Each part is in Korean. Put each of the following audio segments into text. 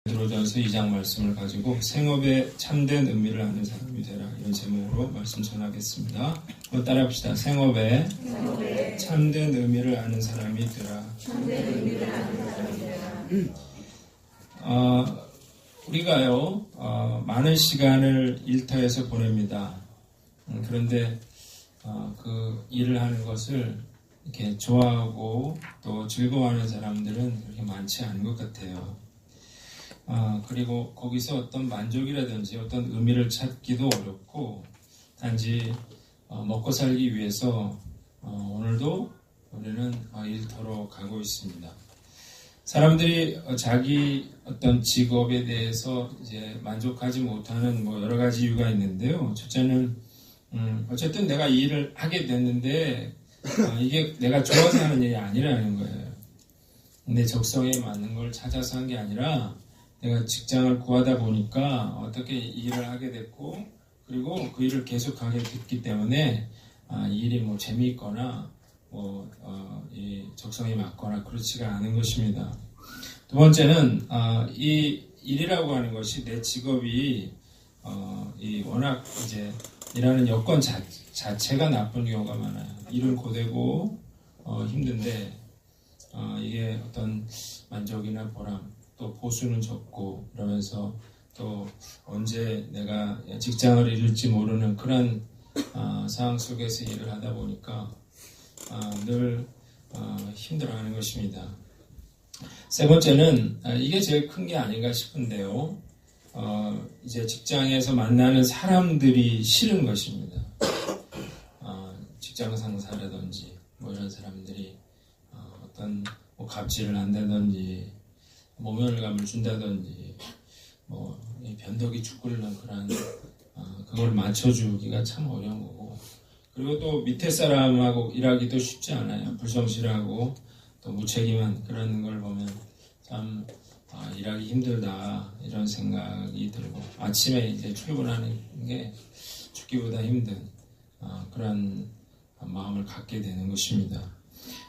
베드로전서 2장 말씀을 가지고 생업의 참된 의미를 아는 사람이 되라, 이런 제목으로 말씀 전하겠습니다. 한번 따라합시다. 생업의 참된 의미를 아는 사람이 되라. 우리가요 많은 시간을 일터에서 보냅니다. 그런데 그 일을 하는 것을 이렇게 좋아하고 또 즐거워하는 사람들은 그렇게 많지 않은 것 같아요. 그리고 거기서 어떤 만족이라든지 어떤 의미를 찾기도 어렵고, 단지 먹고 살기 위해서 오늘도 우리는 일터로 가고 있습니다. 사람들이 자기 어떤 직업에 대해서 이제 만족하지 못하는 여러 가지 이유가 있는데요. 첫째는 어쨌든 내가 이 일을 하게 됐는데 이게 내가 좋아서 하는 일이 아니라는 거예요. 내 적성에 맞는 걸 찾아서 한 게 아니라 내가 직장을 구하다 보니까 어떻게 이 일을 하게 됐고, 그리고 그 일을 계속하게 됐기 때문에 이 일이 재미있거나 이 적성에 맞거나 그렇지가 않은 것입니다. 두 번째는 이 일이라고 하는 것이, 내 직업이 워낙 이제 일하는 여건 자체가 나쁜 경우가 많아요. 일은 고되고 힘든데 이게 어떤 만족이나 보람, 또 보수는 적고, 그러면서 또 언제 내가 직장을 잃을지 모르는 그런 상황 속에서 일을 하다 보니까 늘 힘들어하는 것입니다. 세 번째는 이게 제일 큰 게 아닌가 싶은데요. 이제 직장에서 만나는 사람들이 싫은 것입니다. 직장 상사라든지 이런 사람들이 어떤 갑질을 한다든지 모멸감을 준다든지 변덕이 죽을는 그런 그걸 맞춰주기가 참 어려운 거고, 그리고 또 밑에 사람하고 일하기도 쉽지 않아요. 불성실하고 또 무책임한 그런 걸 보면 참 일하기 힘들다, 이런 생각이 들고, 아침에 이제 출근하는 게 죽기보다 힘든 그런 마음을 갖게 되는 것입니다.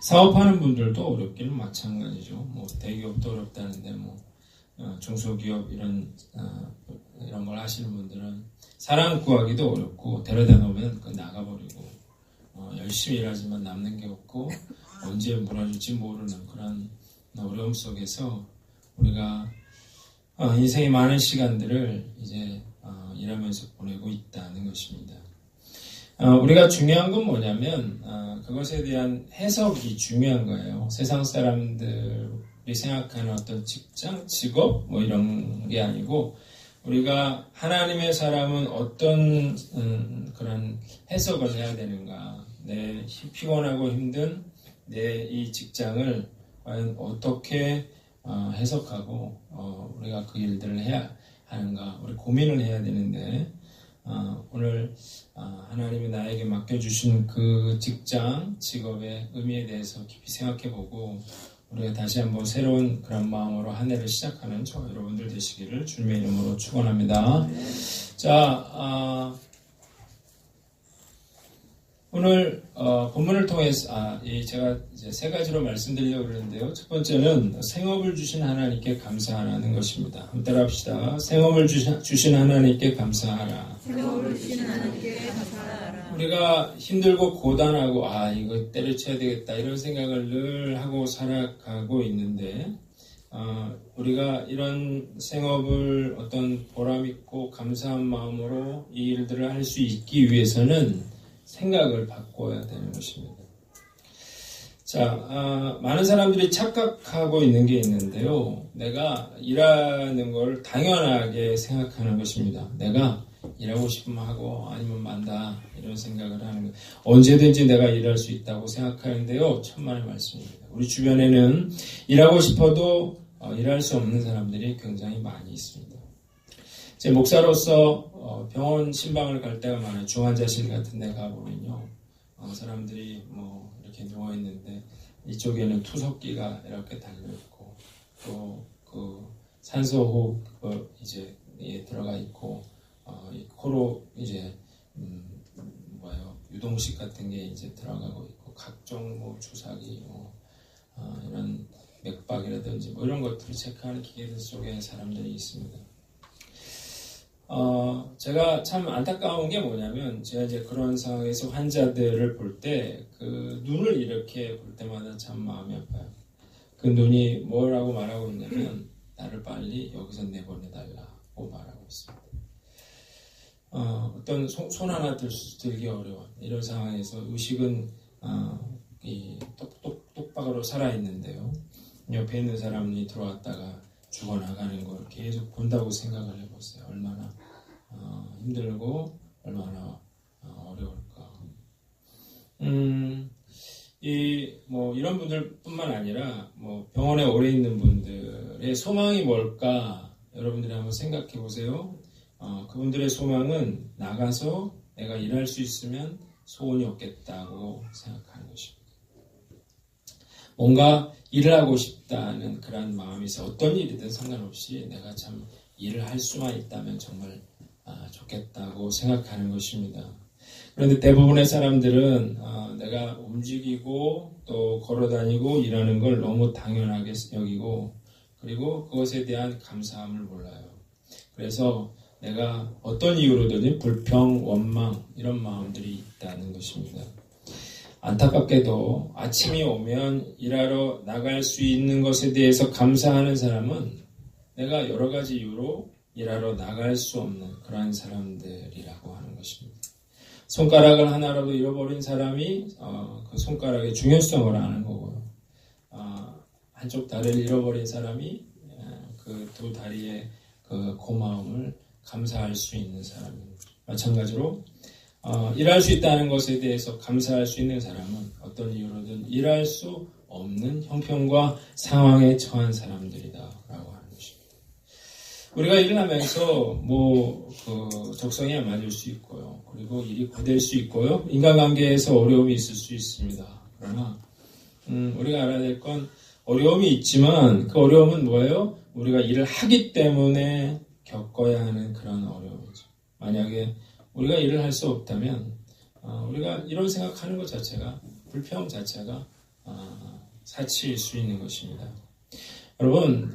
사업하는 분들도 어렵기는 마찬가지죠. 대기업도 어렵다는데 중소기업 이런 걸 하시는 분들은 사람 구하기도 어렵고, 데려다 놓으면 나가버리고, 열심히 일하지만 남는 게 없고 언제 무너질지 모르는 그런 어려움 속에서 우리가 인생의 많은 시간들을 이제 일하면서 보내고 있다는 것입니다. 우리가 중요한 건 뭐냐면 그것에 대한 해석이 중요한 거예요. 세상 사람들이 생각하는 어떤 직장, 직업 이런 게 아니고, 우리가 하나님의 사람은 어떤 그런 해석을 해야 되는가, 내 피곤하고 힘든 내 이 직장을 과연 어떻게 해석하고 우리가 그 일들을 해야 하는가, 우리 고민을 해야 되는데, 오늘 하나님이 나에게 맡겨주신 그 직장, 직업의 의미에 대해서 깊이 생각해보고, 우리가 다시 한번 새로운 그런 마음으로 한 해를 시작하는 저와 여러분들 되시기를 주님의 이름으로 축원합니다. 자, 오늘 본문을 통해서 제가 이제 세 가지로 말씀드리려고 그러는데요. 첫 번째는 생업을 주신 하나님께 감사하라는 것입니다. 한번 따라합시다. 생업을 주신 하나님께 감사하라. 생업을 주신 하나님께 감사하라. 우리가 힘들고 고단하고 이거 때려쳐야 되겠다, 이런 생각을 늘 하고 살아가고 있는데, 우리가 이런 생업을 어떤 보람있고 감사한 마음으로 이 일들을 할 수 있기 위해서는 생각을 바꿔야 되는 것입니다. 자, 많은 사람들이 착각하고 있는 게 있는데요. 내가 일하는 걸 당연하게 생각하는 것입니다. 내가 일하고 싶으면 하고 아니면 만다, 이런 생각을 하는 것. 언제든지 내가 일할 수 있다고 생각하는데요. 천만의 말씀입니다. 우리 주변에는 일하고 싶어도 일할 수 없는 사람들이 굉장히 많이 있습니다. 제 목사로서 병원 신방을 갈 때가 많아요. 중환자실 같은 데 가보면요, 사람들이 이렇게 누워있는데 이쪽에는 투석기가 이렇게 달려있고, 또 그 산소호흡 이제 들어가 있고, 이 코로 이제 유동식 같은 게 이제 들어가고 있고, 각종 주사기 이런 맥박이라든지 뭐 이런 것들을 체크하는 기계들 속에 사람들이 있습니다. 제가 참 안타까운 게 뭐냐면, 제가 이제 그런 상황에서 환자들을 볼 때, 그 눈을 이렇게 볼 때마다 참 마음이 아파요. 그 눈이 뭐라고 말하고 있냐면, 나를 빨리 여기서 내보내달라고 말하고 있습니다. 어떤 손 하나 들기 어려워. 이런 상황에서 의식은, 똑바로 살아있는데요. 옆에 있는 사람이 들어왔다가 죽어나가는 걸 계속 본다고 생각을 해보세요. 얼마나 힘들고 얼마나 어려울까. 이런 분들뿐만 아니라 병원에 오래 있는 분들의 소망이 뭘까? 여러분들이 한번 생각해 보세요. 그분들의 소망은 나가서 내가 일할 수 있으면 소원이 없겠다고 생각하는 것입니다. 뭔가 일을 하고 싶다는 그런 마음이 있어. 어떤 일이든 상관없이 내가 참 일을 할 수만 있다면 정말 좋겠다고 생각하는 것입니다. 그런데 대부분의 사람들은 내가 움직이고 또 걸어다니고 일하는 걸 너무 당연하게 여기고, 그리고 그것에 대한 감사함을 몰라요. 그래서 내가 어떤 이유로든 불평, 원망 이런 마음들이 있다는 것입니다. 안타깝게도 아침이 오면 일하러 나갈 수 있는 것에 대해서 감사하는 사람은 내가 여러 가지 이유로 일하러 나갈 수 없는 그러한 사람들이라고 하는 것입니다. 손가락을 하나라도 잃어버린 사람이 그 손가락의 중요성을 아는 거고요. 한쪽 다리를 잃어버린 사람이 그 두 다리의 그 고마움을 감사할 수 있는 사람입니다. 마찬가지로 일할 수 있다는 것에 대해서 감사할 수 있는 사람은 어떤 이유로든 일할 수 없는 형편과 상황에 처한 사람들이다라고 하는 것입니다. 우리가 일을 하면서 그 적성이 안 맞을 수 있고요. 그리고 일이 고될 수 있고요. 인간관계에서 어려움이 있을 수 있습니다. 그러나 우리가 알아야 될 건 어려움이 있지만 그 어려움은 뭐예요? 우리가 일을 하기 때문에 겪어야 하는 그런 어려움이죠. 만약에 우리가 일을 할 수 없다면 우리가 이런 생각하는 것 자체가, 불평 자체가 사치일 수 있는 것입니다. 여러분,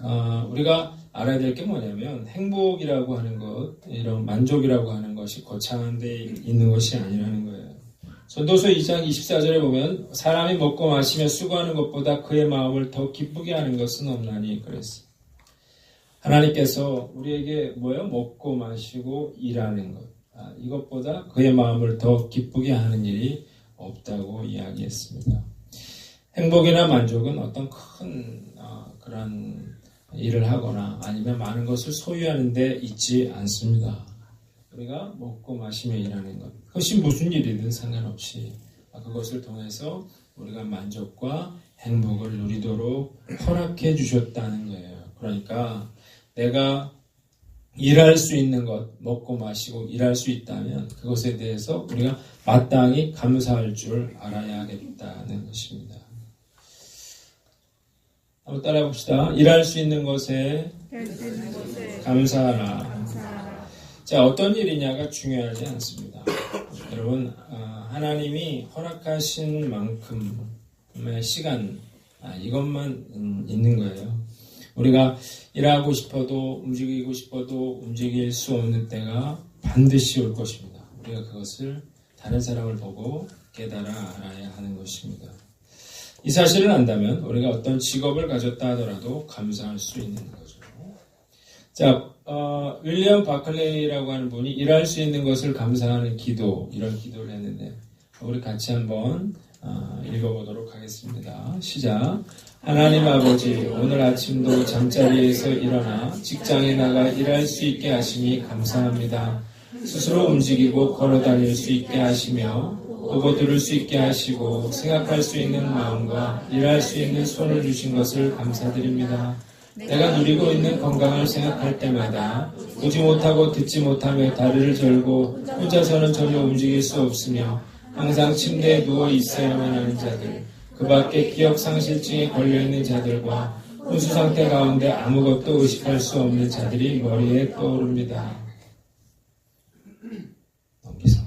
우리가 알아야 될 게 뭐냐면 행복이라고 하는 것, 이런 만족이라고 하는 것이 거창한 데 있는 것이 아니라는 거예요. 전도서 2장 24절에 보면 사람이 먹고 마시며 수고하는 것보다 그의 마음을 더 기쁘게 하는 것은 없나니 그랬어요. 하나님께서 우리에게 먹고 마시고 일하는 것, 이것보다 그의 마음을 더 기쁘게 하는 일이 없다고 이야기했습니다. 행복이나 만족은 어떤 큰 그런 일을 하거나 아니면 많은 것을 소유하는 데 있지 않습니다. 우리가 먹고 마시며 일하는 것, 그것이 무슨 일이든 상관없이 그것을 통해서 우리가 만족과 행복을 누리도록 허락해 주셨다는 거예요. 그러니까 내가 일할 수 있는 것, 먹고 마시고 일할 수 있다면 그것에 대해서 우리가 마땅히 감사할 줄 알아야겠다는 것입니다. 한번 따라해 봅시다. 일할 수 있는 것에 감사하라. 자, 어떤 일이냐가 중요하지 않습니다. 여러분, 하나님이 허락하신 만큼의 시간, 이것만 있는 거예요. 우리가 일하고 싶어도 움직이고 싶어도 움직일 수 없는 때가 반드시 올 것입니다. 우리가 그것을 다른 사람을 보고 깨달아 알아야 하는 것입니다. 이 사실을 안다면 우리가 어떤 직업을 가졌다 하더라도 감사할 수 있는 거죠. 자, 윌리엄 바클레이라고 하는 분이 일할 수 있는 것을 감사하는 기도, 이런 기도를 했는데 우리 같이 한번 읽어보도록 하겠습니다. 시작. 하나님 아버지, 오늘 아침도 잠자리에서 일어나 직장에 나가 일할 수 있게 하시니 감사합니다. 스스로 움직이고 걸어다닐 수 있게 하시며 보고 들을 수 있게 하시고 생각할 수 있는 마음과 일할 수 있는 손을 주신 것을 감사드립니다. 내가 누리고 있는 건강을 생각할 때마다 보지 못하고 듣지 못하며 다리를 절고 혼자서는 전혀 움직일 수 없으며 항상 침대에 누워 있어야만 하는 자들, 그 밖에 기억상실증에 걸려있는 자들과 혼수 상태 가운데 아무것도 의식할 수 없는 자들이 머리에 떠오릅니다. 넘기세요.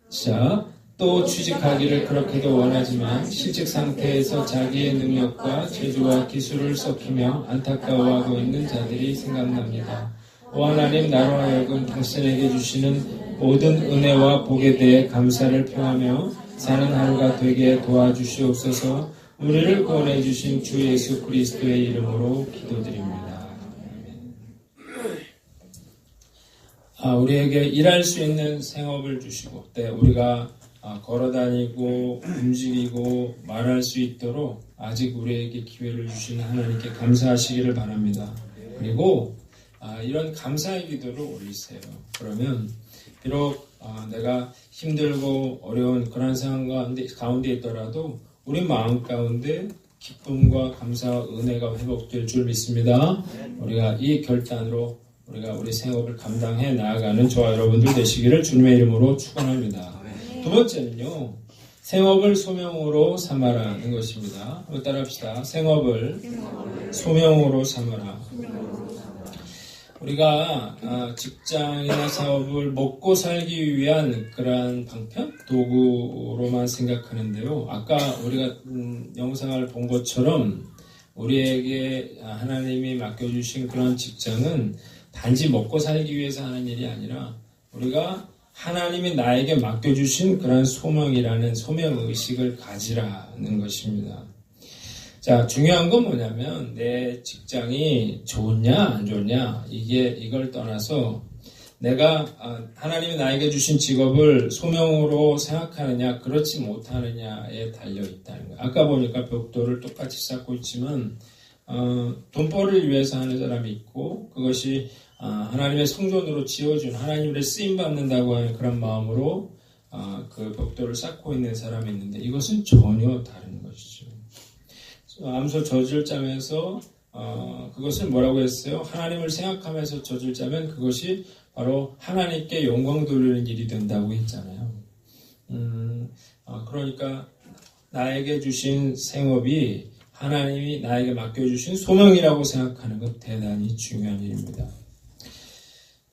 자, 또 취직하기를 그렇게도 원하지만 실직 상태에서 자기의 능력과 재주와 기술을 썩히며 안타까워하고 있는 자들이 생각납니다. 오 하나님, 나로 하여금 당신에게 주시는 모든 은혜와 복에 대해 감사를 표하며 사는 하루가 되게 도와주시옵소서. 우리를 구원해 주신 주 예수 그리스도의 이름으로 기도드립니다. 우리에게 일할 수 있는 생업을 주시고 우리가 걸어다니고 움직이고 말할 수 있도록 아직 우리에게 기회를 주시는 하나님께 감사하시기를 바랍니다. 그리고 이런 감사의 기도를 올리세요. 그러면 비록 내가 힘들고 어려운 그런 상황 가운데 있더라도 우리 마음 가운데 기쁨과 감사와 은혜가 회복될 줄 믿습니다. 우리가 이 결단으로 우리가 우리 생업을 감당해 나아가는 저와 여러분들 되시기를 주님의 이름으로 축원합니다. 두 번째는요, 생업을 소명으로 삼아라는 것입니다. 한번 따라합시다. 생업을 소명으로 삼아라. 우리가 직장이나 사업을 먹고 살기 위한 그러한 방편, 도구로만 생각하는데요. 아까 우리가 영상을 본 것처럼 우리에게 하나님이 맡겨주신 그런 직장은 단지 먹고 살기 위해서 하는 일이 아니라 우리가 하나님이 나에게 맡겨주신 그런 소명이라는 소명의식을 가지라는 것입니다. 자, 중요한 건 뭐냐면 내 직장이 좋냐 안 좋냐 이걸 떠나서 내가 하나님이 나에게 주신 직업을 소명으로 생각하느냐 그렇지 못하느냐에 달려 있다는 거예요. 아까 보니까 벽돌을 똑같이 쌓고 있지만 돈벌이를 위해서 하는 사람이 있고 그것이 하나님의 성전으로 지어준 하나님의 쓰임받는다고 하는 그런 마음으로 그 벽돌을 쌓고 있는 사람이 있는데 이것은 전혀 다른 것이죠. 암소 젖을 짜면서 그것을 뭐라고 했어요? 하나님을 생각하면서 젖을 짜면 그것이 바로 하나님께 영광 돌리는 일이 된다고 했잖아요. 그러니까 나에게 주신 생업이 하나님이 나에게 맡겨주신 소명이라고 생각하는 것 대단히 중요한 일입니다.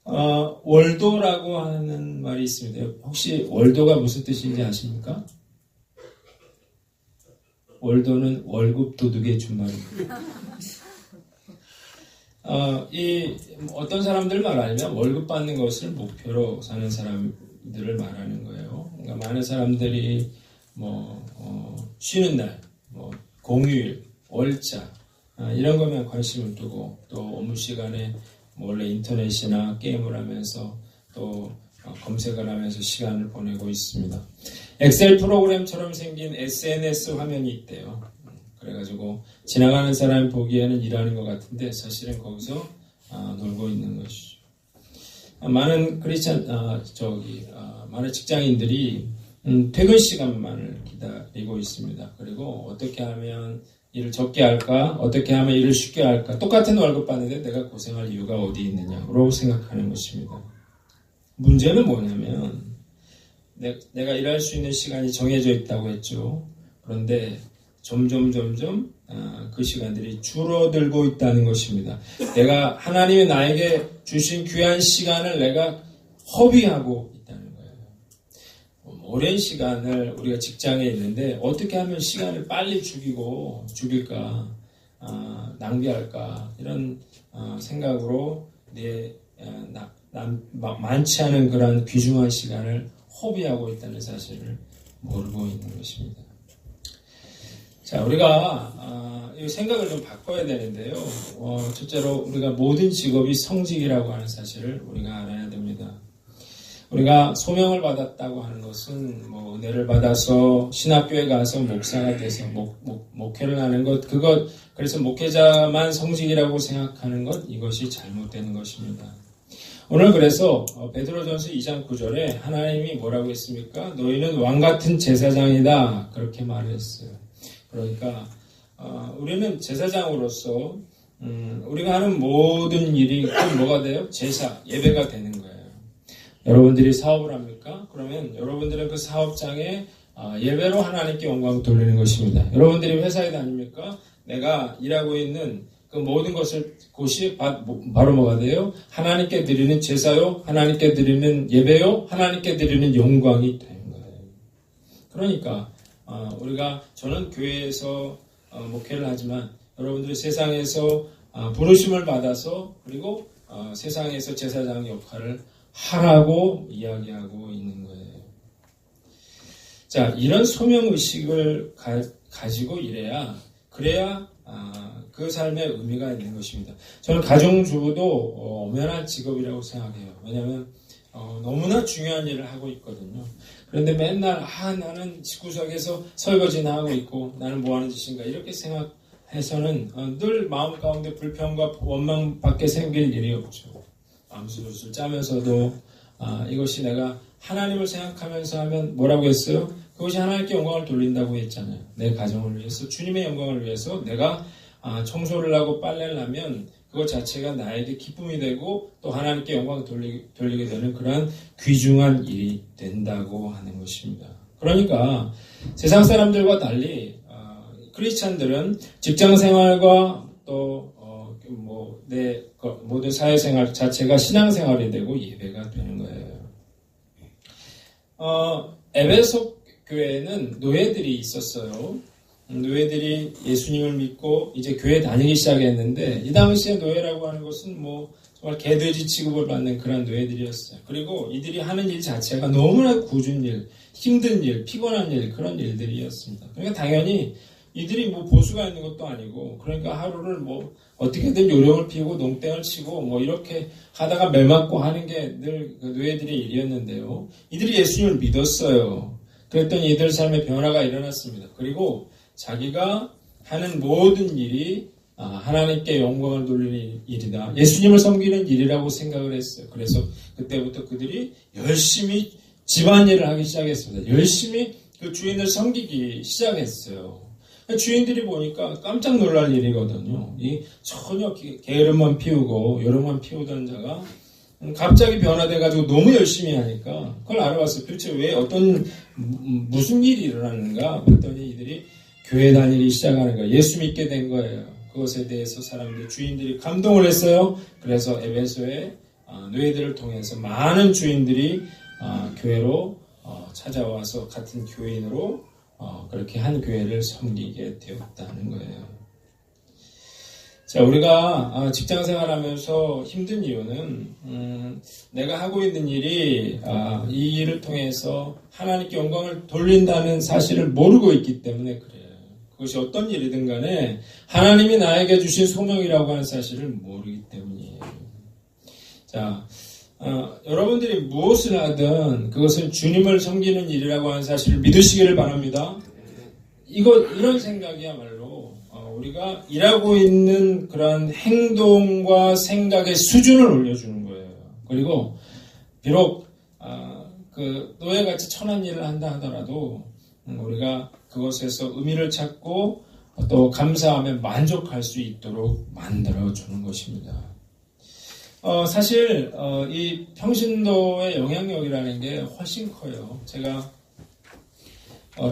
월도라고 하는 말이 있습니다. 혹시 월도가 무슨 뜻인지 아십니까? 월도는 월급 도둑의 준말입니다. 어떤 사람들 말하면 월급 받는 것을 목표로 사는 사람들을 말하는 거예요. 그러니까 많은 사람들이 쉬는 날, 공휴일, 월자 이런 것만 관심을 두고 또 업무 시간에 원래 인터넷이나 게임을 하면서 또 검색을 하면서 시간을 보내고 있습니다. 엑셀 프로그램처럼 생긴 SNS 화면이 있대요. 그래가지고 지나가는 사람이 보기에는 일하는 것 같은데 사실은 거기서 놀고 있는 것이죠. 많은 많은 직장인들이 퇴근 시간만을 기다리고 있습니다. 그리고 어떻게 하면 일을 적게 할까? 어떻게 하면 일을 쉽게 할까? 똑같은 월급 받는데 내가 고생할 이유가 어디 있느냐고 생각하는 것입니다. 문제는 뭐냐면 내가 일할 수 있는 시간이 정해져 있다고 했죠. 그런데 점점 그 시간들이 줄어들고 있다는 것입니다. 내가 하나님이 나에게 주신 귀한 시간을 내가 허비하고 있다는 거예요. 오랜 시간을 우리가 직장에 있는데 어떻게 하면 시간을 빨리 죽일까, 낭비할까 이런 생각으로 많지 않은 그런 귀중한 시간을 허비하고 있다는 사실을 모르고 있는 것입니다. 자, 우리가 이 생각을 좀 바꿔야 되는데요. 첫째로 우리가 모든 직업이 성직이라고 하는 사실을 우리가 알아야 됩니다. 우리가 소명을 받았다고 하는 것은 은혜를 받아서 신학교에 가서 목사가 돼서 목회를 하는 것, 그래서 목회자만 성직이라고 생각하는 것, 이것이 잘못되는 것입니다. 오늘 그래서 베드로전서 2장 9절에 하나님이 뭐라고 했습니까? 너희는 왕같은 제사장이다 그렇게 말을 했어요. 그러니까 우리는 제사장으로서 우리가 하는 모든 일이 꼭 뭐가 돼요? 제사, 예배가 되는 거예요. 여러분들이 사업을 합니까? 그러면 여러분들은 그 사업장에 예배로 하나님께 영광 돌리는 것입니다. 여러분들이 회사에 다닙니까? 내가 일하고 있는 그 모든 곳이 바로 뭐가 돼요? 하나님께 드리는 제사요, 하나님께 드리는 예배요, 하나님께 드리는 영광이 되는 거예요. 그러니까 우리가 저는 교회에서 목회를 하지만 여러분들이 세상에서 부르심을 받아서 그리고 세상에서 제사장 역할을 하라고 이야기하고 있는 거예요. 자, 이런 소명의식을 가지고 그래야 그 삶에 의미가 있는 것입니다. 저는 가정주부도 엄연한 직업이라고 생각해요. 왜냐하면 너무나 중요한 일을 하고 있거든요. 그런데 맨날 나는 집구석에서 설거지나 하고 있고 나는 뭐하는 짓인가 이렇게 생각해서는 늘 마음 가운데 불평과 원망밖에 생길 일이 없죠. 암수를 짜면서도 이것이 내가 하나님을 생각하면서 하면 뭐라고 했어요? 그것이 하나님께 영광을 돌린다고 했잖아요. 내 가정을 위해서 주님의 영광을 위해서 내가 청소를 하고 빨래를 하면 그것 자체가 나에게 기쁨이 되고 또 하나님께 영광을 돌리게 되는 그러한 귀중한 일이 된다고 하는 것입니다. 그러니까 세상 사람들과 달리 크리스찬들은 직장생활과 또 내 모든 사회생활 자체가 신앙생활이 되고 예배가 되는 거예요. 에베소 교회에는 노예들이 있었어요. 노예들이 예수님을 믿고 이제 교회 다니기 시작했는데 이 당시에 노예라고 하는 것은 정말 개돼지 취급을 받는 그런 노예들이었어요. 그리고 이들이 하는 일 자체가 너무나 굳은 일, 힘든 일, 피곤한 일 그런 일들이었습니다. 그러니까 당연히 이들이 보수가 있는 것도 아니고 그러니까 하루를 어떻게든 요령을 피우고 농땡을 치고 이렇게 하다가 매 맞고 하는 게 늘 그 노예들의 일이었는데요. 이들이 예수님을 믿었어요. 그랬더니 이들 삶에 변화가 일어났습니다. 그리고 자기가 하는 모든 일이 하나님께 영광을 돌리는 일이다. 예수님을 섬기는 일이라고 생각을 했어요. 그래서 그때부터 그들이 열심히 집안일을 하기 시작했습니다. 열심히 그 주인을 섬기기 시작했어요. 주인들이 보니까 깜짝 놀랄 일이거든요. 전혀 게으름만 피우고 요령만 피우던 자가 갑자기 변화돼가지고 너무 열심히 하니까 그걸 알아봤어요. 도대체 왜 무슨 일이 일어나는가 봤더니 이들이 교회 다니기 시작하는 거예요. 예수 믿게 된 거예요. 그것에 대해서 주인들이 감동을 했어요. 그래서 에베소의 노예들을 통해서 많은 주인들이 교회로 찾아와서 같은 교인으로 그렇게 한 교회를 섬기게 되었다는 거예요. 자, 우리가 직장 생활하면서 힘든 이유는 내가 하고 있는 일이 이 일을 통해서 하나님께 영광을 돌린다는 사실을 모르고 있기 때문에 그래요. 그것이 어떤 일이든 간에 하나님이 나에게 주신 소명이라고 하는 사실을 모르기 때문이에요. 자, 여러분들이 무엇을 하든 그것은 주님을 섬기는 일이라고 하는 사실을 믿으시기를 바랍니다. 이런 생각이야말로 우리가 일하고 있는 그런 행동과 생각의 수준을 올려주는 거예요. 그리고 비록 그 노예같이 천한 일을 한다 하더라도 우리가 그것에서 의미를 찾고 또 감사하며 만족할 수 있도록 만들어주는 것입니다. 사실 이 평신도의 영향력이라는 게 훨씬 커요. 제가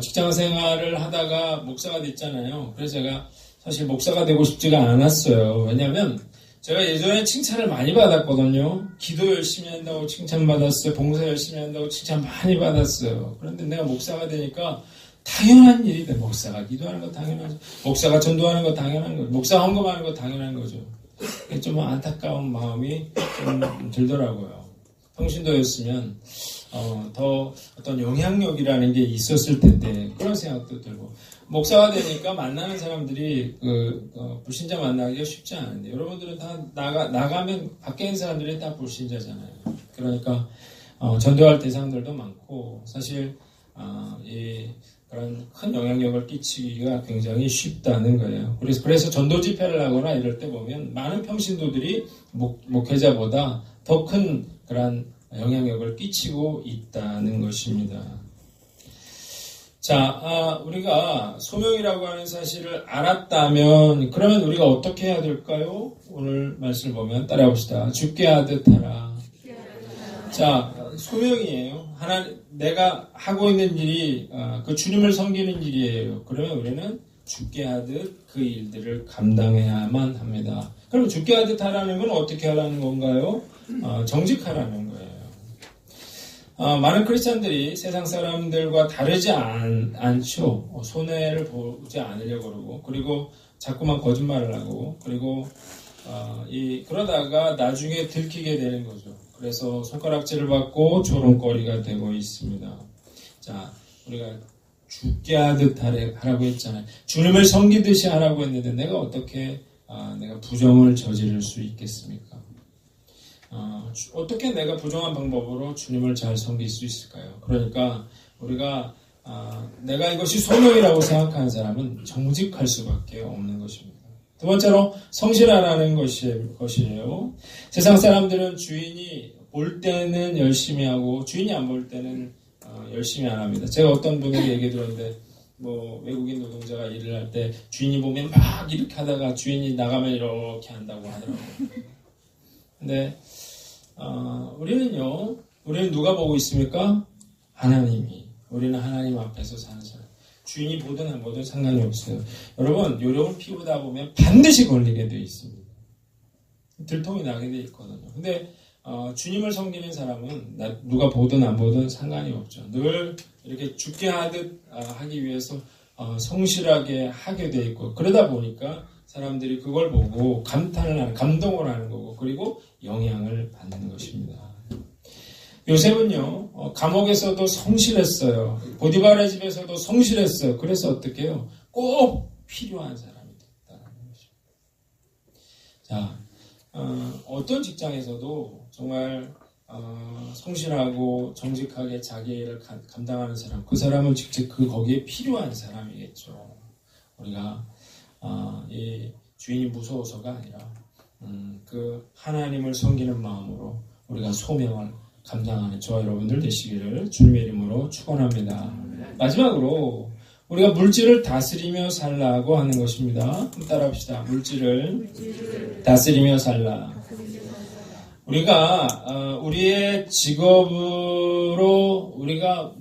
직장 생활을 하다가 목사가 됐잖아요. 그래서 제가 사실 목사가 되고 싶지가 않았어요. 왜냐하면 제가 예전에 칭찬을 많이 받았거든요. 기도 열심히 한다고 칭찬받았어요. 봉사 열심히 한다고 칭찬 많이 받았어요. 그런데 내가 목사가 되니까 당연한 일이 돼. 목사가 기도하는 거 당연하죠. 목사가 전도하는 거 당연한 거죠. 목사 헌금하는 거 당연한 거죠. 좀 안타까운 마음이 좀 들더라고요. 평신도였으면 더 어떤 영향력이라는 게 있었을 텐데 그런 생각도 들고 목사가 되니까 만나는 사람들이 불신자 만나기가 쉽지 않은데 여러분들은 다 나가면 밖에 있는 사람들이 다 불신자잖아요. 그러니까 전도할 대상들도 많고 사실 그런 큰 영향력을 끼치기가 굉장히 쉽다는 거예요. 그래서 전도 집회를 하거나 이럴 때 보면 많은 평신도들이 목회자보다 더 큰 그런 영향력을 끼치고 있다는 것입니다. 자, 우리가 소명이라고 하는 사실을 알았다면 그러면 우리가 어떻게 해야 될까요? 오늘 말씀을 보면 따라해봅시다. 죽게 하듯 하라. 자, 소명이에요. 내가 하고 있는 일이 그 주님을 섬기는 일이에요. 그러면 우리는 죽게 하듯 그 일들을 감당해야만 합니다. 그럼 죽게 하듯 하라는 건 어떻게 하라는 건가요? 정직하라는 거예요. 많은 크리스찬들이 세상 사람들과 다르지 않죠. 손해를 보지 않으려고 그러고, 그리고 자꾸만 거짓말을 하고, 그리고 그러다가 나중에 들키게 되는 거죠. 그래서 손가락질을 받고 조롱거리가 되고 있습니다. 자, 우리가 죽게 하듯 하라고 했잖아요. 주님을 섬기듯이 하라고 했는데 내가 어떻게 내가 부정을 저지를 수 있겠습니까? 어떻게 내가 부정한 방법으로 주님을 잘 섬길 수 있을까요? 그러니까 우리가 내가 이것이 소명이라고 생각하는 사람은 정직할 수밖에 없는 것입니다. 두 번째로 성실하라는 것이에요. 세상 사람들은 주인이 볼 때는 열심히 하고 주인이 안 볼 때는 열심히 안 합니다. 제가 어떤 분에게 얘기 들었는데 외국인 노동자가 일을 할 때 주인이 보면 막 이렇게 하다가 주인이 나가면 이렇게 한다고 하더라고요. 근데 우리는 누가 보고 있습니까? 하나님이. 우리는 하나님 앞에서 사는 사람. 주인이 보든 안 보든 상관이 없어요. 여러분, 요령을 피우다 보면 반드시 걸리게 되어 있습니다. 들통이 나게 되어 있거든요. 근데 주님을 섬기는 사람은 누가 보든 안 보든 상관이 없죠. 늘 이렇게 죽게 하듯 하기 위해서 성실하게 하게 되어 있고, 그러다 보니까 사람들이 그걸 보고 감동을 하는 거고, 그리고 영향을 받는 것입니다. 요셉은요, 감옥에서도 성실했어요. 보디발의 집에서도 성실했어요. 그래서 어떻게 해요? 꼭 필요한 사람이 됐다는 것입니다. 자, 어떤 직장에서도 정말 성실하고 정직하게 자기 일을 감당하는 사람, 그 사람은 직접 거기에 필요한 사람이겠죠. 우리가 이 주인이 무서워서가 아니라 그 하나님을 섬기는 마음으로 우리가 소명을 감당하는 저와 여러분들 되시기를 주님의 이름으로 축원합니다. 마지막으로 우리가 물질을 다스리며 살라고 하는 것입니다. 한번 따라합시다. 물질을 다스리며 살라. 우리가 우리의 직업으로 우리가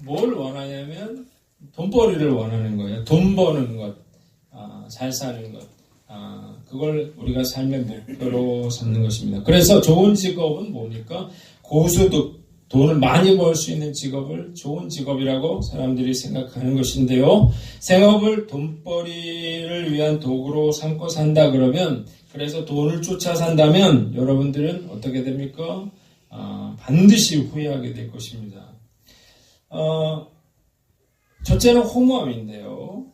뭘 원하냐면 돈벌이를 원하는 거예요. 돈 버는 것, 잘 사는 것, 그걸 우리가 삶의 목표로 삼는 것입니다. 그래서 좋은 직업은 뭡니까? 고소득, 돈을 많이 벌 수 있는 직업을 좋은 직업이라고 사람들이 생각하는 것인데요. 생업을 돈벌이를 위한 도구로 삼고 산다 그러면, 그래서 돈을 쫓아 산다면 여러분들은 어떻게 됩니까? 반드시 후회하게 될 것입니다. 첫째는 허무함인데요.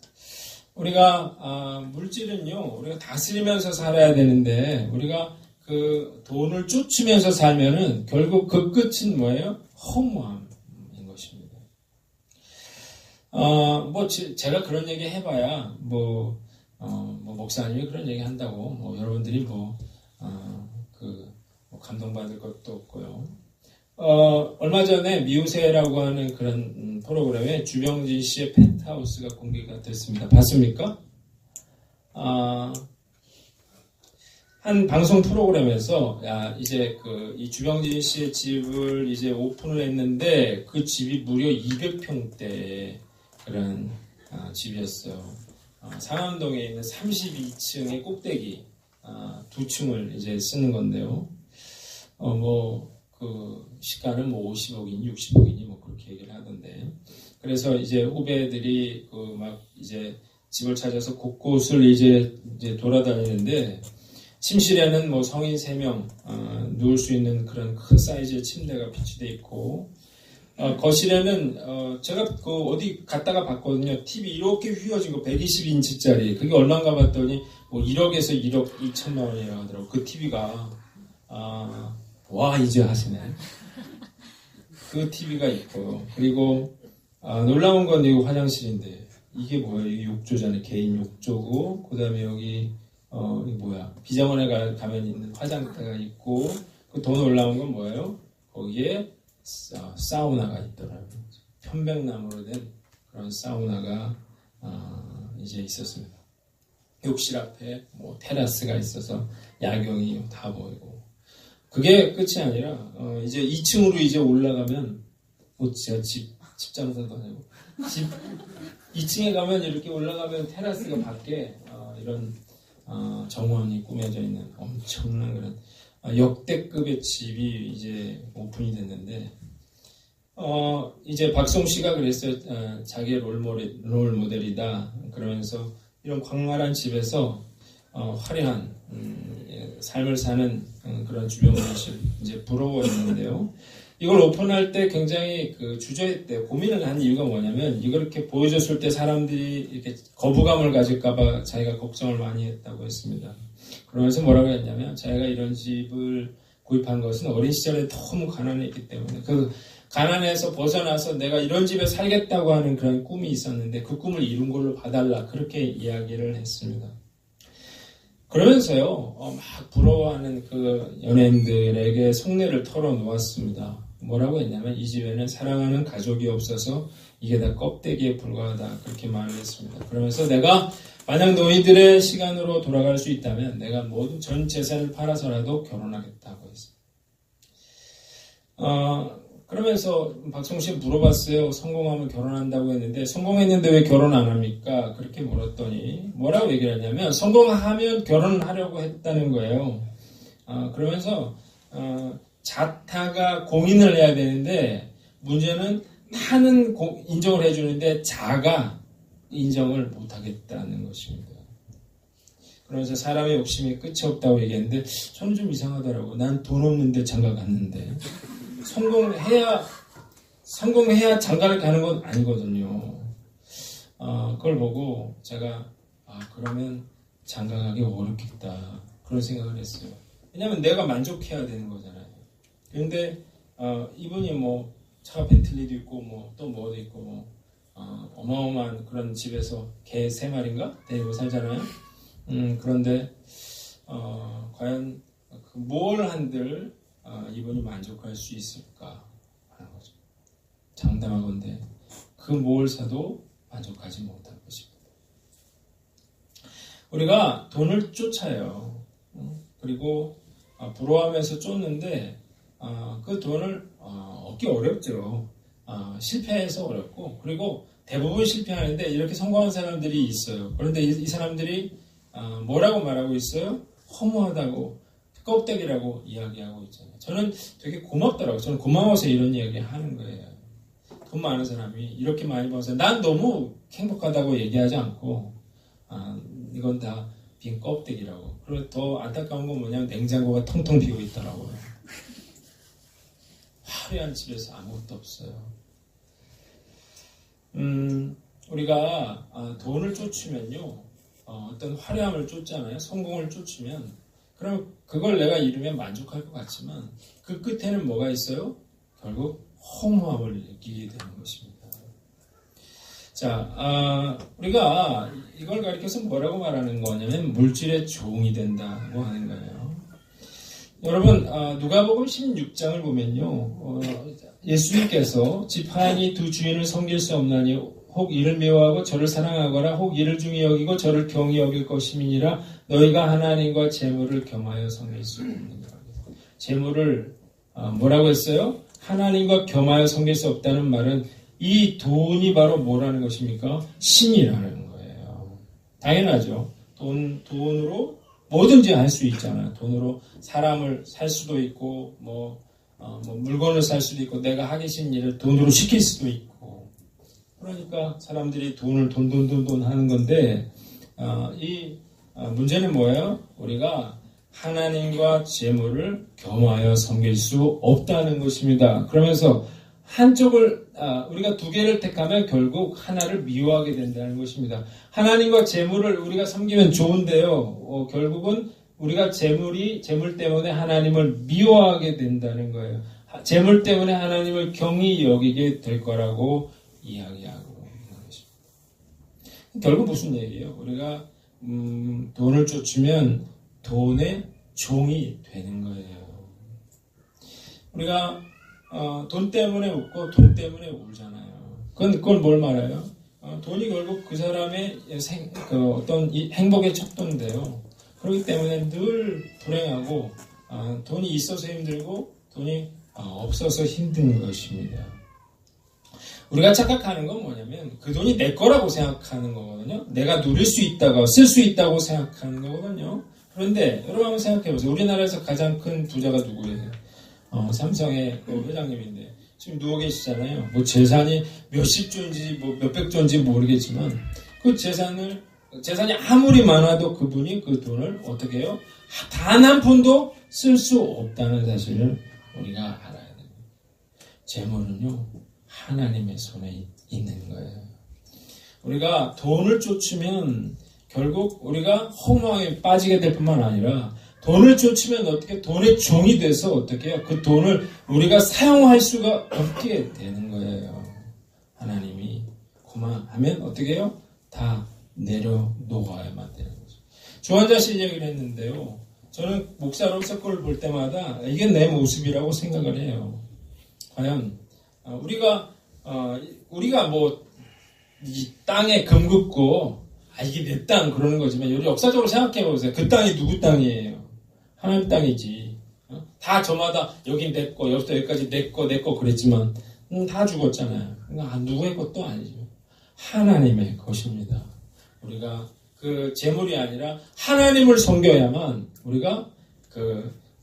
우리가 물질은요, 우리가 다스리면서 살아야 되는데 우리가 그 돈을 쫓으면서 살면은 결국 그 끝은 뭐예요? 허무함인 것입니다. 제가 그런 얘기 해봐야 목사님이 그런 얘기 한다고 여러분들이 감동받을 것도 없고요. 얼마 전에 미우새라고 하는 그런 프로그램에 주병진 씨의 펜트하우스가 공개가 됐습니다. 봤습니까? 한 방송 프로그램에서 이제 이 주병진 씨의 집을 이제 오픈을 했는데 그 집이 무려 200평대 그런 집이었어요. 상암동에 있는 32층의 꼭대기 2층을 이제 쓰는 건데요. 그 시가는 50억이니 60억이니 그렇게 얘기를 하던데, 그래서 이제 후배들이 이제 집을 찾아서 곳곳을 이제 돌아다니는데, 침실에는 성인 3명 누울 수 있는 그런 큰 사이즈의 침대가 비치돼 있고, 거실에는 제가 어디 갔다가 봤거든요. TV 이렇게 휘어진 거 120인치짜리, 그게 얼마인가 봤더니 1억에서 1억 2천만 원이라고 하더라고요. 그 TV가 와 이제 하시네. 그 TV가 있고요. 그리고 놀라운 건 이거 화장실인데 이게 뭐예요? 이게 욕조잖아요. 개인 욕조고, 그 다음에 여기 이게 뭐야? 비정원에 가면 있는 화장대가 있고, 그 더 놀라운 건 뭐예요? 거기에 사우나가 있더라고요. 편백나무로 된 그런 사우나가 이제 있었습니다. 욕실 앞에 테라스가 있어서 야경이 다 보이고, 그게 끝이 아니라 이제 2층으로 이제 올라가면 제가 집 장사도 아니고 2층에 가면 이렇게 올라가면 테라스가 밖에 이런 정원이 꾸며져 있는 엄청난 그런 역대급의 집이 이제 오픈이 됐는데, 이제 박송 씨가 그랬어요. 자기의 롤 모델이다. 그러면서 이런 광활한 집에서 화려한 삶을 사는 그런 주변 모습을 이제 부러워했는데요. 이걸 오픈할 때 굉장히 주저했대요. 고민을 한 이유가 뭐냐면 이걸 이렇게 보여줬을 때 사람들이 이렇게 거부감을 가질까봐 자기가 걱정을 많이 했다고 했습니다. 그러면서 뭐라고 했냐면 자기가 이런 집을 구입한 것은 어린 시절에 너무 가난했기 때문에 그 가난에서 벗어나서 내가 이런 집에 살겠다고 하는 그런 꿈이 있었는데 그 꿈을 이룬 걸로 봐달라 그렇게 이야기를 했습니다. 그러면서요 막 부러워하는 그 연예인들에게 속내를 털어놓았습니다. 뭐라고 했냐면 이 집에는 사랑하는 가족이 없어서 이게 다 껍데기에 불과하다 그렇게 말을 했습니다. 그러면서 내가 만약 너희들의 시간으로 돌아갈 수 있다면 내가 모든 전 재산을 팔아서라도 결혼하겠다고 했어요. 그러면서 박송 씨 물어봤어요. 성공하면 결혼한다고 했는데 성공했는데 왜 결혼 안 합니까? 그렇게 물었더니 뭐라고 얘기를 했냐면 성공하면 결혼하려고 했다는 거예요. 그러면서 자타가 공인을 해야 되는데 문제는 타는 인정을 해주는데 자가 인정을 못하겠다는 것입니다. 그러면서 사람의 욕심이 끝이 없다고 얘기했는데 저는 좀 이상하더라고요. 난 돈 없는데 장가 갔는데 성공해야 장가를 가는 건 아니거든요. 그걸 보고 제가 그러면 장가 가기 어렵겠다 그런 생각을 했어요. 왜냐하면 내가 만족해야 되는 거잖아요. 그런데 이분이 뭐 차가 벤틀리도 있고 뭐 또 뭐도 있고 뭐 어마어마한 그런 집에서 개 3마리인가 데리고 살잖아요. 그런데 과연 뭘 한들 이분이 만족할 수 있을까 하는 거죠. 장담하건대 그 뭘 사도 만족하지 못할 것입니다. 우리가 돈을 쫓아요. 그리고 부러워하면서 쫓는데 그 돈을 얻기 어렵죠. 실패해서 어렵고 그리고 대부분 실패하는데 이렇게 성공한 사람들이 있어요. 그런데 이 사람들이 뭐라고 말하고 있어요? 허무하다고 껍데기라고 이야기하고 있잖아요. 저는 되게 고맙더라고요. 저는 고마워서 이런 이야기 하는 거예요. 돈 많은 사람이 이렇게 많이 벌어서 난 너무 행복하다고 얘기하지 않고 이건 다 빈 껍데기라고. 그리고 더 안타까운 건 뭐냐면 냉장고가 텅텅 비어 있더라고요. 화려한 집에서 아무것도 없어요. 우리가 돈을 쫓으면요 어떤 화려함을 쫓잖아요. 성공을 쫓으면 그럼 그걸 내가 이루면 만족할 것 같지만 그 끝에는 뭐가 있어요? 결국 허무함을 느끼게 되는 것입니다. 자, 우리가 이걸 가리켜서 뭐라고 말하는 거냐면 물질의 종이 된다고 하는 거예요. 여러분, 누가복음 16장을 보면요, 예수님께서 지파인이 두 주인을 섬길 수 없나니 혹 이를 미워하고 저를 사랑하거나 혹 이를 중히 여기고 저를 경히 여길 것임이니라. 너희가 하나님과 재물을 겸하여 섬길 수 없느니라. 재물을 뭐라고 했어요? 하나님과 겸하여 섬길 수 없다는 말은 이 돈이 바로 뭐라는 것입니까? 신이라는 거예요. 당연하죠. 돈으로 뭐든지 할 수 있잖아요. 돈으로 사람을 살 수도 있고 뭐 물건을 살 수도 있고 내가 하기 싫은 일을 돈으로 시킬 수도 있고 그러니까 사람들이 돈을 돈 하는 건데 이 문제는 뭐예요? 우리가 하나님과 재물을 겸하여 섬길 수 없다는 것입니다. 그러면서 한쪽을 우리가 두 개를 택하면 결국 하나를 미워하게 된다는 것입니다. 하나님과 재물을 우리가 섬기면 좋은데요. 결국은 우리가 재물 때문에 하나님을 미워하게 된다는 거예요. 재물 때문에 하나님을 경히 여기게 될 거라고 이야기하고 있는 것입니다. 결국 무슨 얘기예요? 우리가 돈을 쫓으면 돈의 종이 되는 거예요. 우리가 돈 때문에 웃고 돈 때문에 울잖아요. 그걸 뭘 말해요? 돈이 결국 그 사람의 어떤 행복의 척도인데요. 그렇기 때문에 늘 불행하고 돈이 있어서 힘들고 돈이 없어서 힘든 것입니다. 우리가 착각하는 건 뭐냐면 그 돈이 내 거라고 생각하는 거거든요. 내가 누릴 수 있다고 쓸 수 있다고 생각하는 거거든요. 그런데 여러분 한번 생각해 보세요. 우리나라에서 가장 큰 부자가 누구예요? 삼성의 그 회장님인데 지금 누워 계시잖아요. 뭐 재산이 몇십 조인지 뭐 몇백 조인지 모르겠지만 그 재산이 아무리 많아도 그분이 그 돈을 어떻게 해요? 단 한 푼도 쓸 수 없다는 사실을 우리가 알아야 됩니다. 재물은요, 하나님의 손에 있는 거예요. 우리가 돈을 쫓으면 결국 우리가 허무함에 빠지게 될 뿐만 아니라 돈을 쫓으면 어떻게 돈의 종이 돼서 어떻게 해요? 그 돈을 우리가 사용할 수가 없게 되는 거예요. 하나님이 그만하면 어떻게 해요? 다 내려놓아야만 되는 거죠. 주한자실 얘기를 했는데요. 저는 목사로서 그걸 볼 때마다 이게 내 모습이라고 생각을 해요. 과연 우리가 뭐 이 땅에 금 긋고 이게 내 땅 그러는 거지만 우리 역사적으로 생각해 보세요. 그 땅이 누구 땅이에요? 하나님 땅이지. 다 저마다 여긴 내 거, 여기서 여기까지 내 거 그랬지만 다 죽었잖아요. 그러니까 누구의 것도 아니죠. 하나님의 것입니다. 우리가 그 재물이 아니라 하나님을 섬겨야만 우리가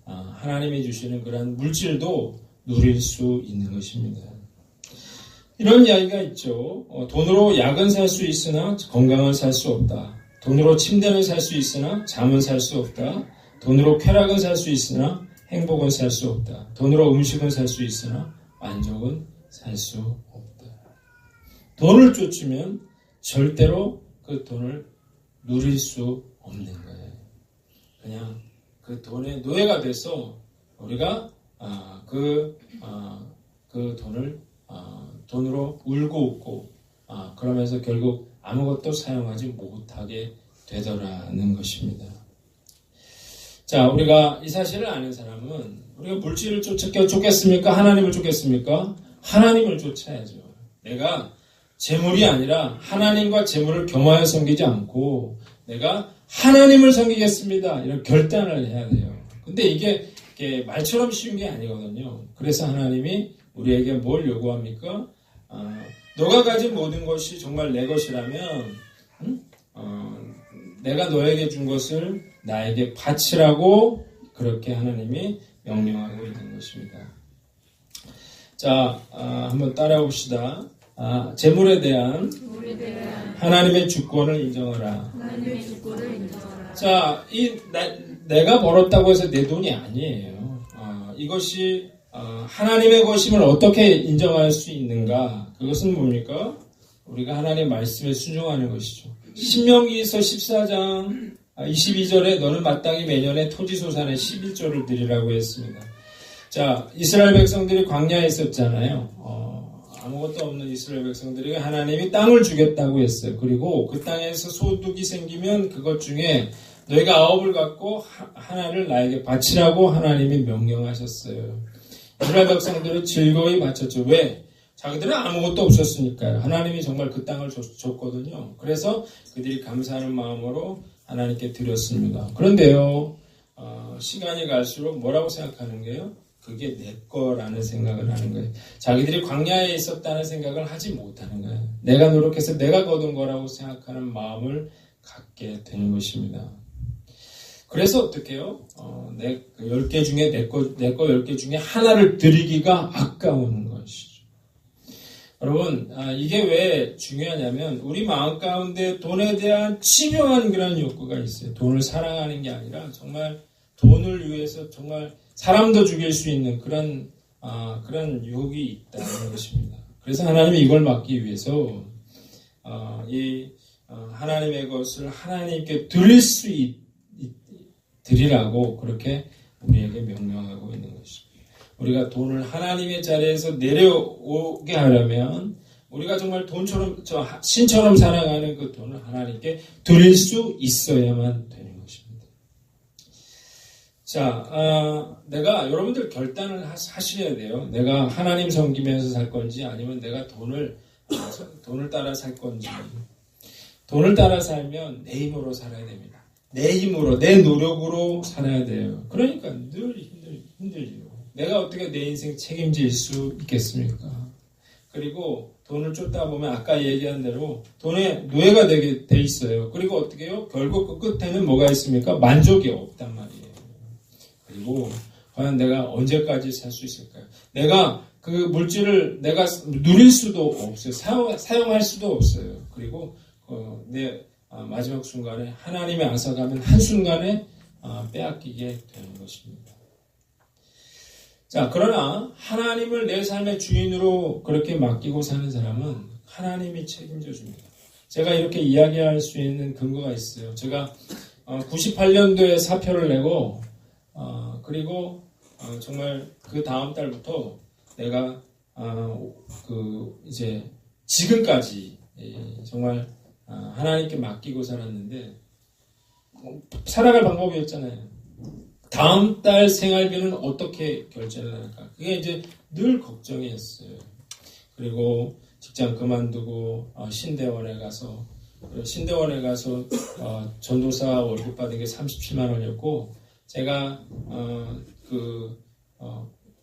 하나님이 주시는 그런 물질도 누릴 수 있는 것입니다. 이런 이야기가 있죠. 돈으로 약은 살 수 있으나 건강을 살 수 없다. 돈으로 침대는 살 수 있으나 잠은 살 수 없다. 돈으로 쾌락은 살 수 있으나 행복은 살 수 없다. 돈으로 음식은 살 수 있으나 만족은 살 수 없다. 돈을 쫓으면 절대로 그 돈을 누릴 수 없는 거예요. 그냥 그 돈의 노예가 돼서 우리가 그 돈으로 울고 웃고 그러면서 결국 아무것도 사용하지 못하게 되더라는 것입니다. 자, 우리가 이 사실을 아는 사람은 우리가 물질을 쫓겠습니까? 하나님을 쫓겠습니까? 하나님을 쫓아야죠. 내가 재물이 아니라 하나님과 재물을 겸하여 섬기지 않고 내가 하나님을 섬기겠습니다. 이런 결단을 해야 돼요. 근데 이게 말처럼 쉬운 게 아니거든요. 그래서 하나님이 우리에게 뭘 요구합니까? 너가 가진 모든 것이 정말 내 것이라면 내가 너에게 준 것을 나에게 바치라고 그렇게 하나님이 명령하고 있는 것입니다. 자, 한번 따라해 봅시다. 재물에 대한 하나님의 주권을 인정하라. 자, 내가 벌었다고 해서 내 돈이 아니에요. 이것이 하나님의 것임을 어떻게 인정할 수 있는가? 그것은 뭡니까? 우리가 하나님의 말씀에 순종하는 것이죠. 신명기서 14장 22절에 너는 마땅히 매년에 토지소산의 11조를 드리라고 했습니다. 자, 이스라엘 백성들이 광야에 있었잖아요. 아무것도 없는 이스라엘 백성들에게 하나님이 땅을 주겠다고 했어요. 그리고 그 땅에서 소득이 생기면 그것 중에 너희가 9을 갖고 하나를 나에게 바치라고 하나님이 명령하셨어요. 이스라엘 백성들은 즐거이 바쳤죠. 왜? 자기들은 아무것도 없었으니까요. 하나님이 정말 그 땅을 줬거든요. 그래서 그들이 감사하는 마음으로 하나님께 드렸습니다. 그런데요, 시간이 갈수록 뭐라고 생각하는 거예요? 그게 내 거라는 생각을 하는 거예요. 자기들이 광야에 있었다는 생각을 하지 못하는 거예요. 내가 노력해서 내가 거둔 거라고 생각하는 마음을 갖게 되는 것입니다. 그래서 어떻게 해요? 내 10개 중에 내 거 10개 중에 하나를 드리기가 아까운 것이죠. 여러분, 이게 왜 중요하냐면 우리 마음 가운데 돈에 대한 치명한 그런 욕구가 있어요. 돈을 사랑하는 게 아니라 정말 돈을 위해서 정말 사람도 죽일 수 있는 그런 유혹이 있다는 것입니다. 그래서 하나님이 이걸 막기 위해서 하나님의 것을 하나님께 드리라고 그렇게 우리에게 명령하고 있는 것입니다. 우리가 돈을 하나님의 자리에서 내려오게 하려면 우리가 정말 돈처럼 신처럼 사랑하는 그 돈을 하나님께 드릴 수 있어야만 되는 것입니다. 자, 내가 여러분들 결단을 하셔야 돼요. 내가 하나님 섬기면서 살 건지 아니면 내가 돈을 따라 살 건지. 돈을 따라 살면 내 힘으로 살아야 됩니다. 내 힘으로, 내 노력으로 살아야 돼요. 그러니까 늘 힘들죠. 내가 어떻게 내 인생 책임질 수 있겠습니까? 그리고 돈을 쫓다 보면 아까 얘기한 대로 돈의 노예가 되게 돼 있어요. 그리고 어떻게 해요? 결국 그 끝에는 뭐가 있습니까? 만족이 없단 말이에요. 그리고 과연 내가 언제까지 살 수 있을까요? 내가 그 물질을 내가 누릴 수도 없어요. 사용할 수도 없어요. 그리고 내 마지막 순간에 하나님의 앗아가면 한순간에 빼앗기게 되는 것입니다. 자, 그러나 하나님을 내 삶의 주인으로 그렇게 맡기고 사는 사람은 하나님이 책임져 줍니다. 제가 이렇게 이야기할 수 있는 근거가 있어요. 제가 98년도에 사표를 내고 그리고 정말 그 다음 달부터 내가 이제 지금까지 정말 하나님께 맡기고 살았는데 살아갈 방법이었잖아요. 다음 달 생활비는 어떻게 결제를 할까? 그게 이제 늘 걱정이었어요. 그리고 직장 그만두고 신대원에 가서 전도사 월급 받은 게 37만 원이었고 제가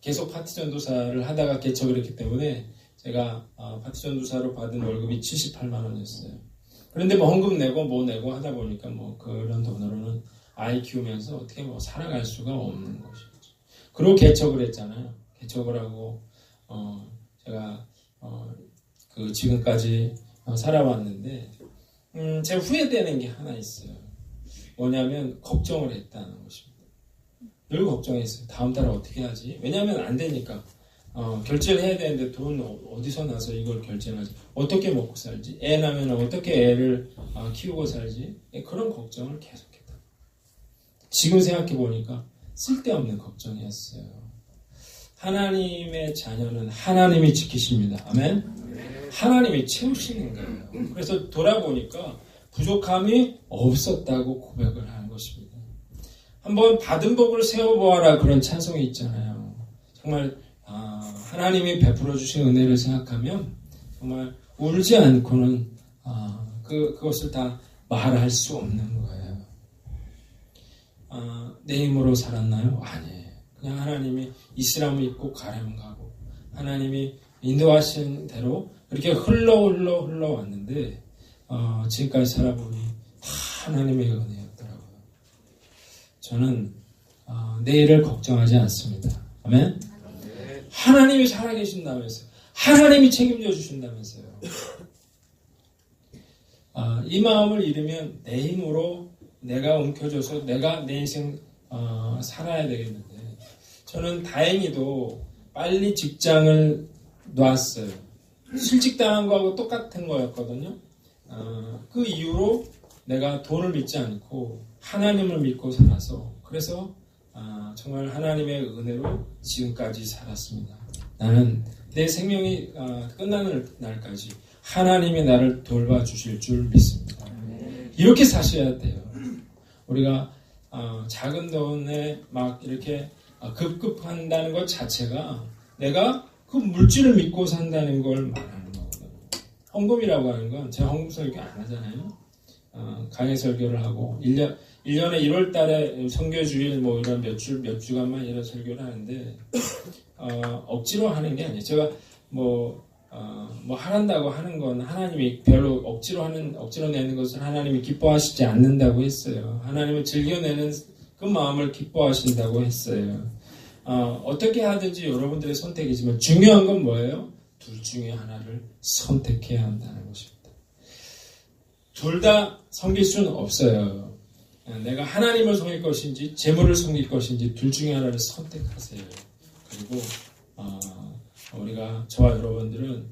계속 파티 전도사를 하다가 개척을 했기 때문에 제가 파티 전도사로 받은 월급이 78만 원이었어요. 그런데 뭐 헌금 내고 뭐 내고 하다 보니까 뭐 그런 돈으로는 아이 키우면서 어떻게 뭐 살아갈 수가 없는 것이죠. 그리고 개척을 했잖아요. 개척을 하고 제가 지금까지 살아왔는데 제가 후회되는 게 하나 있어요. 뭐냐면 걱정을 했다는 것입니다. 늘 걱정했어요. 다음 달에 어떻게 하지? 왜냐하면 안 되니까 결제를 해야 되는데 돈 어디서 나서 이걸 결제를 하지? 어떻게 먹고 살지? 애 낳으면 어떻게 애를 키우고 살지? 그런 걱정을 계속했다. 지금 생각해 보니까 쓸데없는 걱정이었어요. 하나님의 자녀는 하나님이 지키십니다. 아멘? 하나님이 채우시는 거예요. 그래서 돌아보니까 부족함이 없었다고 고백을 하는 것입니다. 한번 받은 복을 세워보아라 그런 찬송이 있잖아요. 정말 하나님이 베풀어 주신 은혜를 생각하면 정말 울지 않고는 그것을 다 말할 수 없는 거예요. 내 힘으로 살았나요? 아니에요. 그냥 하나님이 있으라면 있고 가라면 가고 하나님이 인도하신 대로 그렇게 흘러왔는데 지금까지 살아보니 다 하나님의 은혜였더라고요. 저는 내일을 걱정하지 않습니다. 아멘? 하나님이 살아계신다면서요. 하나님이 책임져 주신다면서요. 이 마음을 잃으면 내 힘으로 내가 움켜줘서 내가 내 인생 살아야 되겠는데 저는 다행히도 빨리 직장을 놨어요. 실직당한 거하고 똑같은 거였거든요. 그 이후로 내가 돈을 믿지 않고 하나님을 믿고 살아서 그래서 정말 하나님의 은혜로 지금까지 살았습니다. 나는 내 생명이 끝나는 날까지 하나님이 나를 돌봐주실 줄 믿습니다. 이렇게 사셔야 돼요. 우리가 작은 돈에 막 이렇게 급급한다는 것 자체가 내가 그 물질을 믿고 산다는 걸 말하는 거거든요. 헌금이라고 하는 건 제가 헌금 설교 안 하잖아요. 강의 설교를 하고 1년에 1월 달에 선교주일 뭐 이런 몇 주간만 이런 설교를 하는데 억지로 하는 게 아니에요. 제가 뭐 하란다고 하는 건 하나님이 별로 억지로 내는 것을 하나님이 기뻐하시지 않는다고 했어요. 하나님을 즐겨내는 그 마음을 기뻐하신다고 했어요. 어떻게 하든지 여러분들의 선택이지만 중요한 건 뭐예요? 둘 중에 하나를 선택해야 한다는 것입니다. 둘 다 섬길 수는 없어요. 내가 하나님을 섬길 것인지 재물을 섬길 것인지 둘 중에 하나를 선택하세요. 그리고 우리가 저와 여러분들은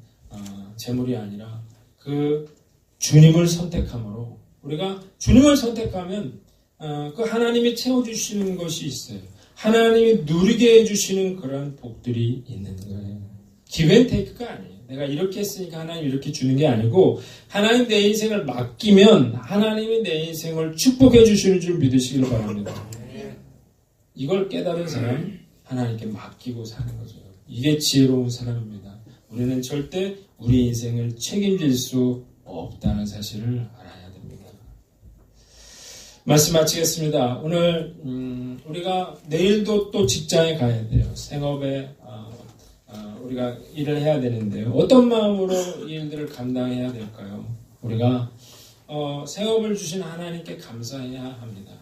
재물이 아니라 그 주님을 선택함으로 우리가 주님을 선택하면 그 하나님이 채워주시는 것이 있어요. 하나님이 누리게 해주시는 그런 복들이 있는 거예요. 기브앤테이크가 아니에요. 내가 이렇게 했으니까 하나님이 이렇게 주는 게 아니고 하나님 내 인생을 맡기면 하나님이 내 인생을 축복해 주시는 줄 믿으시길 바랍니다. 이걸 깨달은 사람 하나님께 맡기고 사는 거죠. 이게 지혜로운 사람입니다. 우리는 절대 우리 인생을 책임질 수 없다는 사실을 알아야 됩니다. 말씀 마치겠습니다. 오늘 우리가 내일도 또 직장에 가야 돼요. 생업에 우리가 일을 해야 되는데요. 어떤 마음으로 이 일들을 감당해야 될까요? 우리가 생업을 주신 하나님께 감사해야 합니다.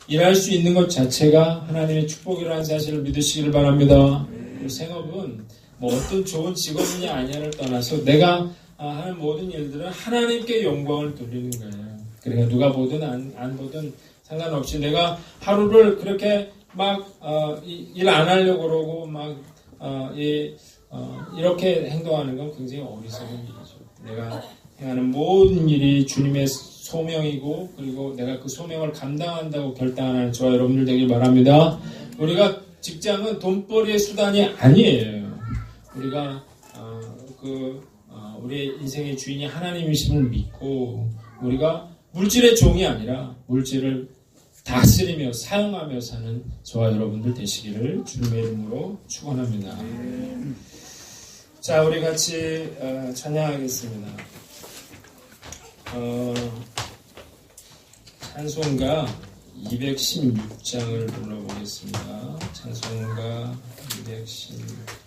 일할 수 있는 것 자체가 하나님의 축복이라는 사실을 믿으시길 바랍니다. 그리고 생업은 뭐 어떤 좋은 직업이냐 아니냐를 떠나서 내가 하는 모든 일들은 하나님께 영광을 돌리는 거예요. 그러니까 누가 보든 안 보든 상관없이 내가 하루를 그렇게 막 일 안 하려고 그러고 막 이렇게 행동하는 건 굉장히 어리석은 일이죠. 내가 행하는 모든 일이 주님의 소명이고 그리고 내가 그 소명을 감당한다고 결단하는 저와 여러분들 되길 바랍니다. 우리가 직장은 돈벌이의 수단이 아니에요. 우리가 우리의 인생의 주인이 하나님이심을 믿고 우리가 물질의 종이 아니라 물질을 다스리며 사용하며 사는 저와 여러분들 되시기를 주님의 이름으로 축원합니다. 자, 우리 같이 찬양하겠습니다. 찬송가 216장을 불러보겠습니다. 찬송가 216